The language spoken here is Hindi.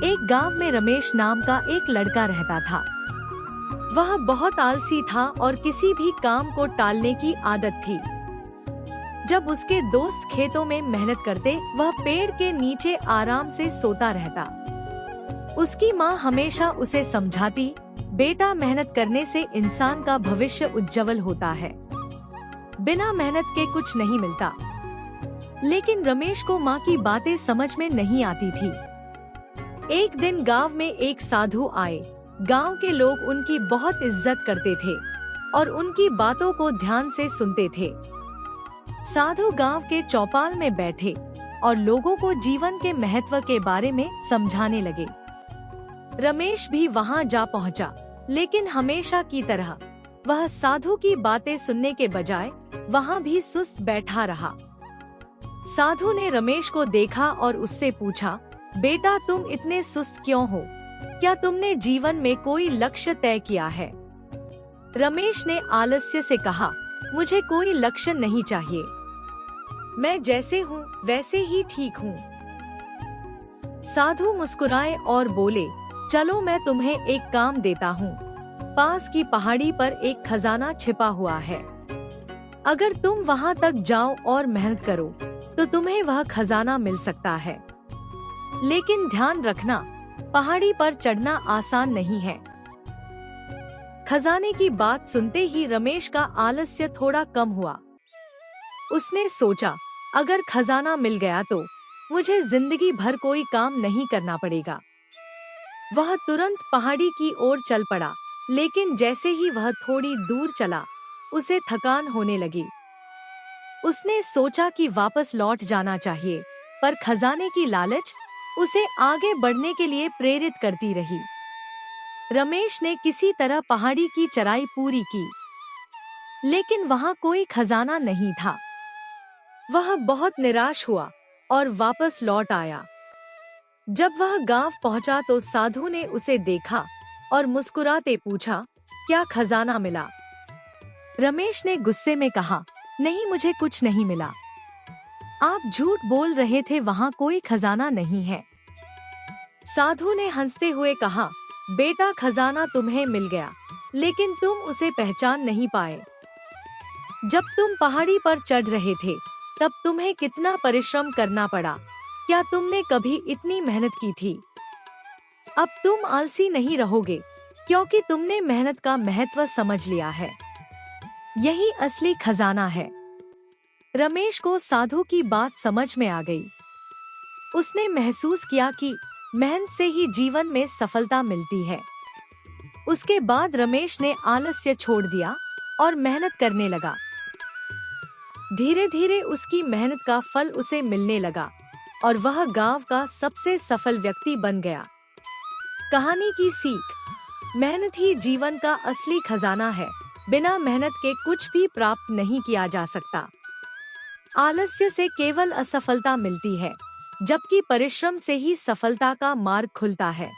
एक गांव में रमेश नाम का एक लड़का रहता था। वह बहुत आलसी था और किसी भी काम को टालने की आदत थी। जब उसके दोस्त खेतों में मेहनत करते, वह पेड़ के नीचे आराम से सोता रहता। उसकी माँ हमेशा उसे समझाती, बेटा मेहनत करने से इंसान का भविष्य उज्जवल होता है, बिना मेहनत के कुछ नहीं मिलता। लेकिन रमेश को माँ की बातें समझ में नहीं आती थी। एक दिन गांव में एक साधु आए। गांव के लोग उनकी बहुत इज्जत करते थे और उनकी बातों को ध्यान से सुनते थे। साधु गांव के चौपाल में बैठे और लोगों को जीवन के महत्व के बारे में समझाने लगे। रमेश भी वहां जा पहुंचा, लेकिन हमेशा की तरह वह साधु की बातें सुनने के बजाय वहां भी सुस्त बैठा रहा। साधु ने रमेश को देखा और उससे पूछा, बेटा तुम इतने सुस्त क्यों हो? क्या तुमने जीवन में कोई लक्ष्य तय किया है? रमेश ने आलस्य से कहा, मुझे कोई लक्ष्य नहीं चाहिए, मैं जैसे हूँ वैसे ही ठीक हूँ। साधु मुस्कुराए और बोले, चलो मैं तुम्हें एक काम देता हूँ। पास की पहाड़ी पर एक खजाना छिपा हुआ है। अगर तुम वहाँ तक जाओ और मेहनत करो तो तुम्हें वह खजाना मिल सकता है। लेकिन ध्यान रखना, पहाड़ी पर चढ़ना आसान नहीं है। खजाने की बात सुनते ही रमेश का आलस्य थोड़ा कम हुआ। उसने सोचा, अगर खजाना मिल गया तो मुझे जिंदगी भर कोई काम नहीं करना पड़ेगा। वह तुरंत पहाड़ी की ओर चल पड़ा, लेकिन जैसे ही वह थोड़ी दूर चला, उसे थकान होने लगी। उसने सोचा कि वापस लौट जाना चाहिए, पर खजाने की लालच उसे आगे बढ़ने के लिए प्रेरित करती रही। रमेश ने किसी तरह पहाड़ी की चढ़ाई पूरी की, लेकिन वहाँ कोई खजाना नहीं था। वह बहुत निराश हुआ और वापस लौट आया। जब वह गांव पहुंचा तो साधु ने उसे देखा और मुस्कुराते पूछा, क्या खजाना मिला? रमेश ने गुस्से में कहा, नहीं, मुझे कुछ नहीं मिला। आप झूठ बोल रहे थे, वहाँ कोई खजाना नहीं है। साधु ने हंसते हुए कहा, बेटा खजाना तुम्हें मिल गया, लेकिन तुम उसे पहचान नहीं पाए। जब तुम पहाड़ी पर चढ़ रहे थे तब तुम्हें कितना परिश्रम करना पड़ा। क्या तुमने कभी इतनी मेहनत की थी? अब तुम आलसी नहीं रहोगे, क्योंकि तुमने मेहनत का महत्व समझ लिया है। यही असली खजाना है। रमेश को साधु की बात समझ में आ गई। उसने महसूस किया कि मेहनत से ही जीवन में सफलता मिलती है। उसके बाद रमेश ने आलस्य छोड़ दिया और मेहनत करने लगा। धीरे धीरे उसकी मेहनत का फल उसे मिलने लगा और वह गांव का सबसे सफल व्यक्ति बन गया। कहानी की सीख, मेहनत ही जीवन का असली खजाना है। बिना मेहनत के कुछ भी प्राप्त नहीं किया जा सकता। आलस्य से केवल असफलता मिलती है, जबकि परिश्रम से ही सफलता का मार्ग खुलता है।